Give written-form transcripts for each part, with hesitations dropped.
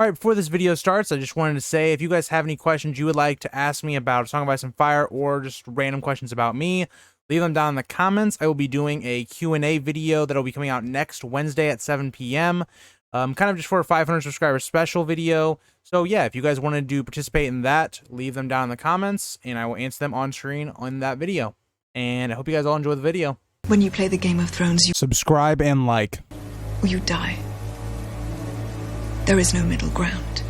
All right, before this video starts, I just wanted to say if you guys have any questions you would like to ask me about A Song of Ice and Fire or just random questions about me, leave them down in the comments. I will be doing a Q&A video that will be coming out next Wednesday at 7 p.m. Kind of just for a 500 subscribers special video. So yeah, if you guys wanted to participate in that, leave them down in the comments and I will answer them on screen on that video. And I hope you guys all enjoy the video. When you play the Game of Thrones, you Subscribe and like. or you die. There is no middle ground.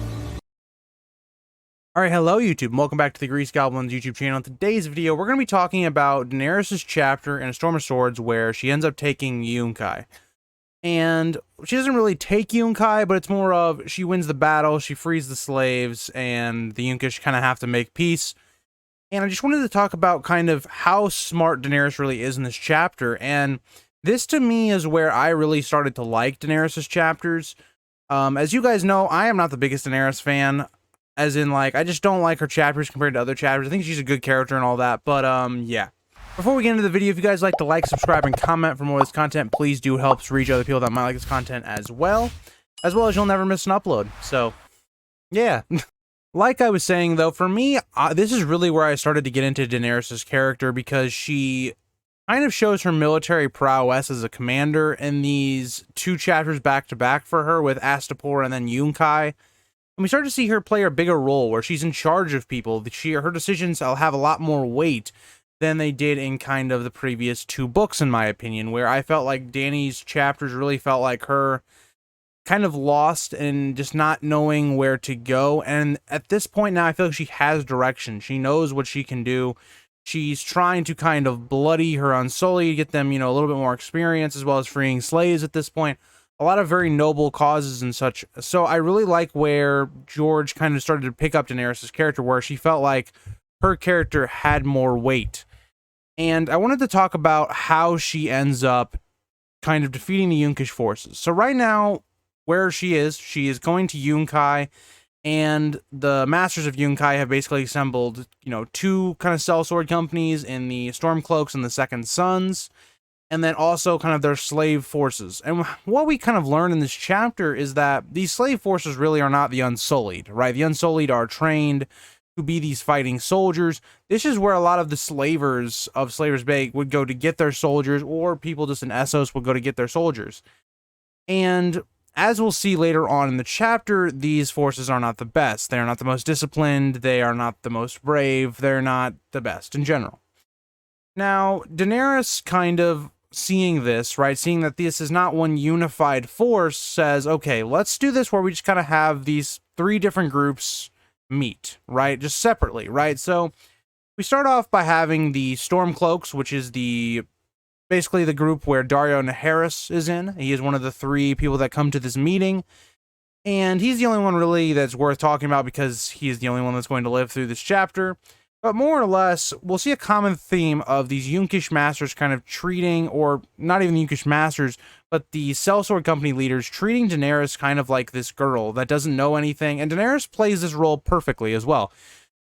Alright, hello YouTube, and welcome back to the Grease Goblins YouTube channel. In today's video, we're going to be talking about Daenerys' chapter in A Storm of Swords where she ends up taking Yunkaii. And she doesn't really take Yunkaii, but it's more of she wins the battle, she frees the slaves, and the Yunkish kind of have to make peace. And I just wanted to talk about kind of how smart Daenerys really is in this chapter, and this to me is where I really started to like Daenerys' chapters. As you guys know, I am not the biggest Daenerys fan, as in, like, I just don't like her chapters compared to other chapters. I think she's a good character and all that, but, yeah. Before we get into the video, if you guys like to like, subscribe, and comment for more of this content, please do help us reach other people that might like this content as well as you'll never miss an upload. So, yeah. Like I was saying, though, for me, this is really where I started to get into Daenerys' character, because she kind of shows her military prowess as a commander in these two chapters back to back for her with Astapor and then Yunkaii. And we start to see her play a bigger role where she's in charge of people. Her decisions will have a lot more weight than they did in kind of the previous two books, in my opinion, where I felt like Dany's chapters really felt like her kind of lost and just not knowing where to go. And at this point now, I feel like she has direction. She knows what she can do. She's trying to kind of bloody her Unsullied, get them, a little bit more experience, as well as freeing slaves at this point. A lot of very noble causes and such. So I really like where George kind of started to pick up Daenerys' character, where she felt like her character had more weight. And I wanted to talk about how she ends up kind of defeating the Yunkish forces. So right now, where she is going to Yunkaii, and the masters of Yunkaii have basically assembled, two kind of sellsword companies in the Stormcloaks and the Second Sons, and then also kind of their slave forces. And what we kind of learn in this chapter is that these slave forces really are not the Unsullied, right? The Unsullied are trained to be these fighting soldiers. This is where a lot of the slavers of Slaver's Bay would go to get their soldiers, or people just in Essos would go to get their soldiers. And as we'll see later on in the chapter, these forces are not the best. They are not the most disciplined. They are not the most brave. They're not the best in general. Now, Daenerys kind of seeing this, right, seeing that this is not one unified force, says, okay, let's do this where we just kind of have these three different groups meet, right, just separately, right? So we start off by having the Stormcloaks, which is basically the group where Daario Naharis is in. He is one of the three people that come to this meeting, and he's the only one really that's worth talking about because he is the only one that's going to live through this chapter. But more or less, we'll see a common theme of these Yunkish masters kind of treating, or not even the Yunkish masters, but the sellsword company leaders treating Daenerys kind of like this girl that doesn't know anything, and Daenerys plays this role perfectly as well.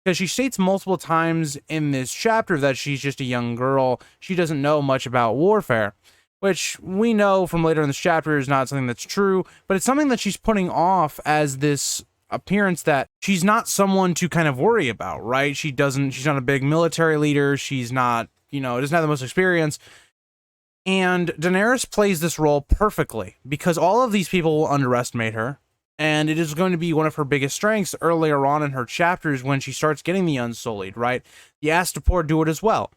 Because she states multiple times in this chapter that she's just a young girl. She doesn't know much about warfare, which we know from later in this chapter is not something that's true, but it's something that she's putting off as this appearance that she's not someone to kind of worry about, right? She's not a big military leader. She's not, doesn't have the most experience. And Daenerys plays this role perfectly because all of these people will underestimate her. And it is going to be one of her biggest strengths earlier on in her chapters when she starts getting the Unsullied, right? The Astapor do it as well.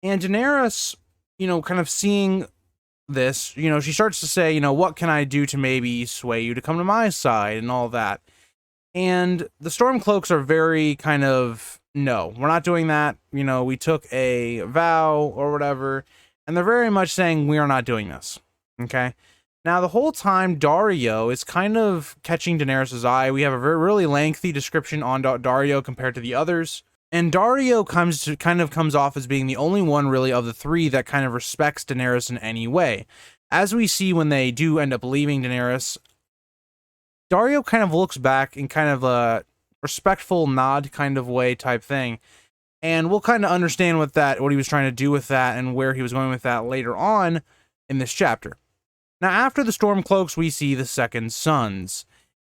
And Daenerys, kind of seeing this, she starts to say, what can I do to maybe sway you to come to my side and all that. And the Stormcloaks are very kind of, no, we're not doing that. We took a vow or whatever. And they're very much saying, we are not doing this. Okay? Now, the whole time, Daario is kind of catching Daenerys' eye. We have a really lengthy description on Daario compared to the others. And Daario comes off as being the only one, really, of the three that kind of respects Daenerys in any way. As we see when they do end up leaving Daenerys, Daario kind of looks back in kind of a respectful nod kind of way type thing. And we'll kind of understand what he was trying to do with that and where he was going with that later on in this chapter. Now, after the Stormcloaks, we see the Second Sons.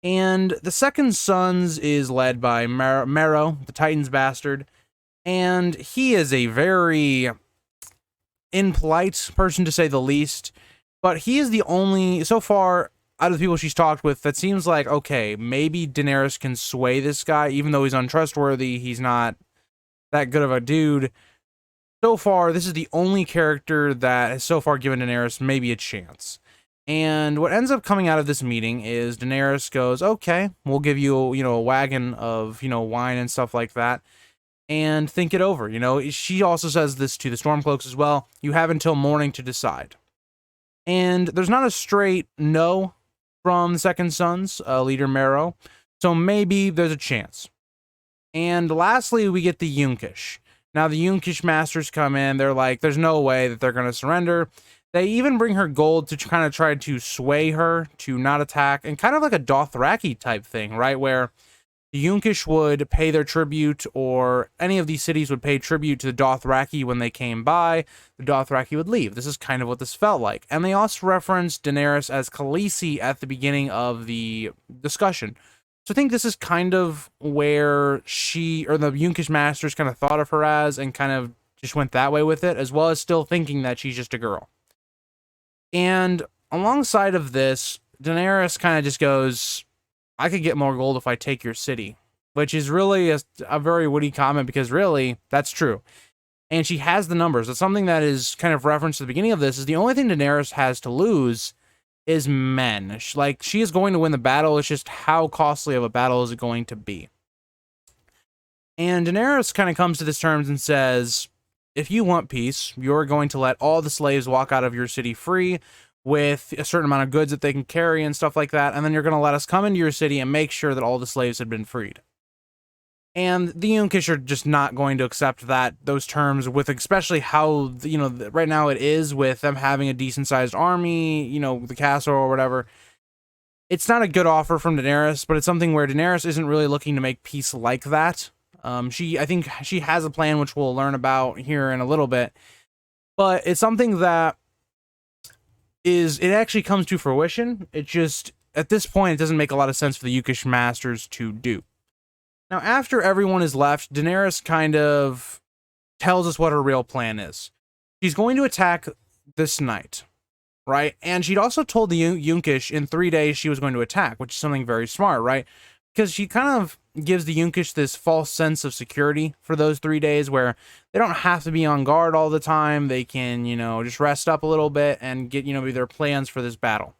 And the Second Sons is led by Marrow, the Titan's bastard, and he is a very impolite person, to say the least, but he is the only, so far, out of the people she's talked with, that seems like, okay, maybe Daenerys can sway this guy, even though he's untrustworthy, he's not that good of a dude. So far, this is the only character that has so far given Daenerys maybe a chance. And what ends up coming out of this meeting is Daenerys goes, okay, we'll give you, a wagon of, wine and stuff like that, and think it over. She also says this to the Stormcloaks as well. You have until morning to decide. And there's not a straight no from the Second Sons, leader Marrow, so maybe there's a chance. And lastly, we get the Yunkish. Now, the Yunkish masters come in. They're like, there's no way that they're going to surrender. They even bring her gold to kind of try to sway her to not attack, and kind of like a Dothraki type thing, right? Where the Yunkish would pay their tribute, or any of these cities would pay tribute to the Dothraki when they came by. The Dothraki would leave. This is kind of what this felt like. And they also referenced Daenerys as Khaleesi at the beginning of the discussion. So I think this is kind of where she, or the Yunkish masters, kind of thought of her as, and kind of just went that way with it, as well as still thinking that she's just a girl. And alongside of this, Daenerys kind of just goes, I could get more gold if I take your city, which is really a very witty comment, because really, that's true. And she has the numbers. It's something that is kind of referenced at the beginning of this, is the only thing Daenerys has to lose is men. Like, she is going to win the battle. It's just how costly of a battle is it going to be. And Daenerys kind of comes to this terms and says, if you want peace, you're going to let all the slaves walk out of your city free with a certain amount of goods that they can carry and stuff like that, and then you're going to let us come into your city and make sure that all the slaves have been freed. And the Yunkish are just not going to accept those terms, with especially how, right now it is, with them having a decent-sized army, the castle or whatever. It's not a good offer from Daenerys, but it's something where Daenerys isn't really looking to make peace like that. I think she has a plan, which we'll learn about here in a little bit, but it's something that it actually comes to fruition. It just, at this point, it doesn't make a lot of sense for the Yunkish masters to do. Now, after everyone is left, Daenerys kind of tells us what her real plan is. She's going to attack this night, right? And she'd also told the Yunkish in 3 days she was going to attack, which is something very smart, right? Because she kind of gives the Yunkish this false sense of security for those 3 days, where they don't have to be on guard all the time. They can, just rest up a little bit and get, their plans for this battle.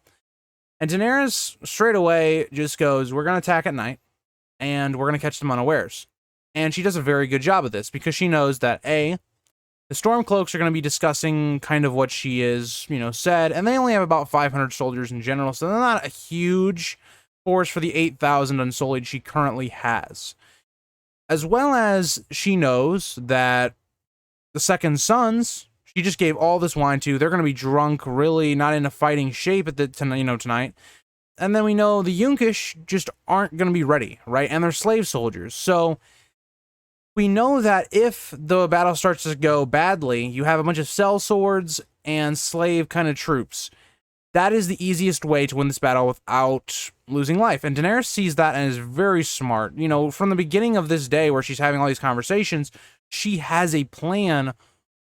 And Daenerys straight away just goes, we're going to attack at night, and we're going to catch them unawares. And she does a very good job of this, because she knows that, A, the Stormcloaks are going to be discussing kind of what she is, said, and they only have about 500 soldiers in general, so they're not a huge force for the 8,000 Unsullied she currently has. As well as she knows that the Second Sons, she just gave all this wine to, they're going to be drunk, really not in a fighting shape tonight. And then we know the Yunkish just aren't going to be ready, right? And they're slave soldiers. So we know that if the battle starts to go badly, you have a bunch of sellswords and slave kind of troops. That is the easiest way to win this battle without losing life. And Daenerys sees that and is very smart. From the beginning of this day where she's having all these conversations, she has a plan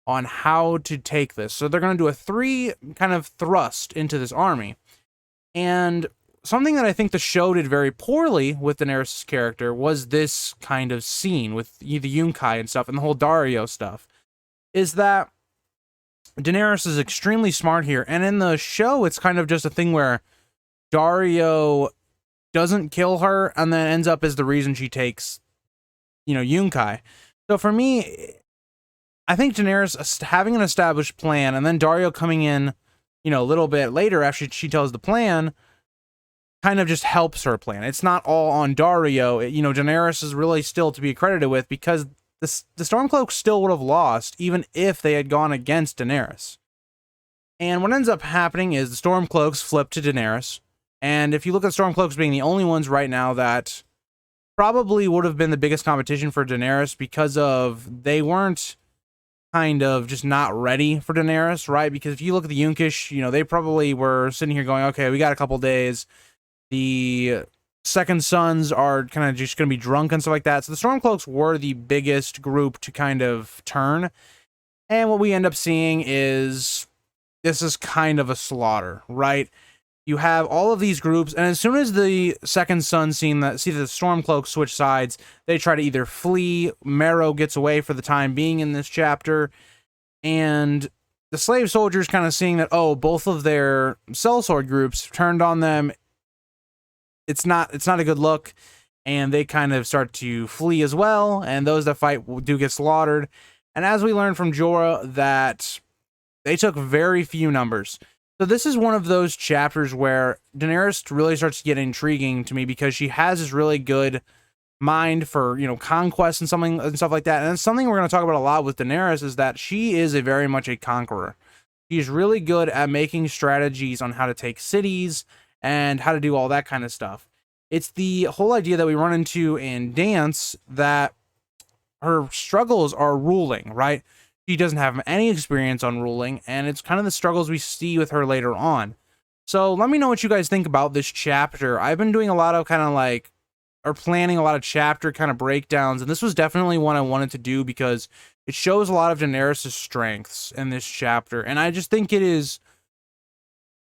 on how to take this. So they're going to do a 3 kind of thrust into this army. And something that I think the show did very poorly with Daenerys' character was this kind of scene with the Yunkai and stuff, and the whole Daario stuff, is that Daenerys is extremely smart here. And in the show, it's kind of just a thing where Daario doesn't kill her and then ends up as the reason she takes, Yunkai. So for me, I think Daenerys having an established plan, and then Daario coming in, a little bit later after she tells the plan, kind of just helps her plan. It's not all on Daario. Daenerys is really still to be credited with, because the Stormcloaks still would have lost even if they had gone against Daenerys. And what ends up happening is the Stormcloaks flip to Daenerys. And if you look at Stormcloaks being the only ones right now that probably would have been the biggest competition for Daenerys, because of they weren't kind of just not ready for Daenerys, right? Because if you look at the Yunkish, they probably were sitting here going, okay, we got a couple days. The second sons are kind of just going to be drunk and stuff like that. So the Stormcloaks were the biggest group to kind of turn. And what we end up seeing is this is kind of a slaughter, right? You have all of these groups, and as soon as the second sons see the Stormcloaks switch sides, they try to either flee. Marrow gets away for the time being in this chapter, and the slave soldiers kind of seeing that, oh, both of their sellsword groups turned on them. It's not a good look, and they kind of start to flee as well, and those that fight do get slaughtered. And as we learned from Jorah, that they took very few numbers. So this is one of those chapters where Daenerys really starts to get intriguing to me, because she has this really good mind for, conquest and stuff like that. And it's something we're going to talk about a lot with Daenerys, is that she is very much a conqueror. She's really good at making strategies on how to take cities and how to do all that kind of stuff. It's the whole idea that we run into in Dance, that her struggles are ruling, right? She doesn't have any experience on ruling, and it's kind of the struggles we see with her later on. So let me know what you guys think about this chapter. I've been doing a lot of planning a lot of chapter kind of breakdowns, and this was definitely one I wanted to do because it shows a lot of Daenerys' strengths in this chapter. And I just think it is,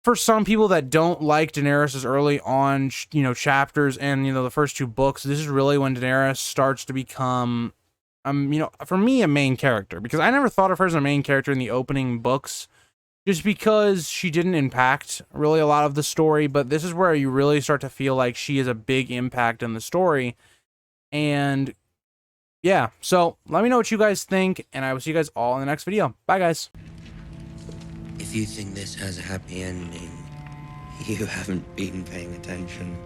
for some people that don't like Daenerys' early on, chapters and, the first two books, this is really when Daenerys starts to become, for me, a main character, because I never thought of her as a main character in the opening books, just because she didn't impact really a lot of the story. But this is where you really start to feel like she is a big impact in the story. And yeah, so let me know what you guys think, and I will see you guys all in the next video. Bye, guys. If you think this has a happy ending, you haven't been paying attention.